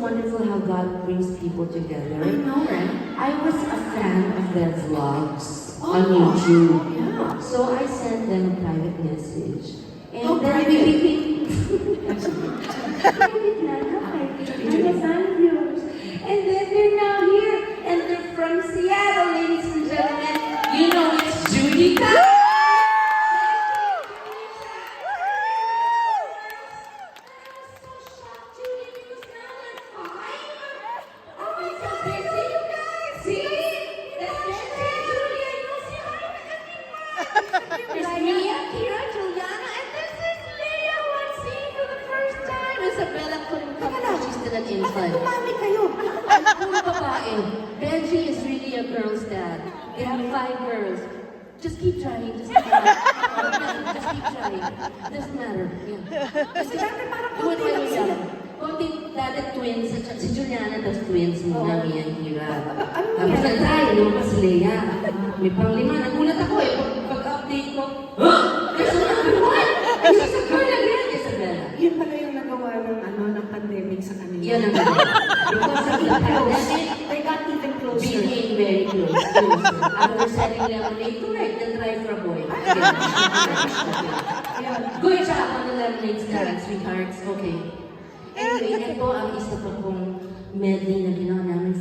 wonderful how God brings people together. I know, right? I was a fan of their vlogs Oh, on YouTube. yeah. So I sent them a private message. And Oh, then private. we became private na, I'm a fan of yours. And then they're now here. And they're from Seattle, ladies and gentlemen. You know it's Judica. There's Mia, Kira, Juliana, and this is Leia who I'm seeing for the first time. Isabella couldn't come because she's still an infant. Dumami kayo. Puro babae. Benji is really a girl's dad. They have 5 girls. Just keep trying. Just keep trying. Just keep trying. Doesn't matter. Yeah. Kasi parang doon konti lang sila. Konting dati twins. Si Juliana tas twins muna, Mia and Kira. Ano Tapos yan? tayo, lumas si Leia. May pang-5. Nagulat ako eh. Pag-update ko, there's another one! This is a girl again, Isabella. Yun pala yung nagawa ng pandemic sa kanila. Yan ang because of the pandemic, They got even closer. became very close. After selling lemonade, correct, then try for a boy. Good job on the lemonade stand, sweethearts. Okay. Anyway, ito ang isa pa pong medley na ginawa namin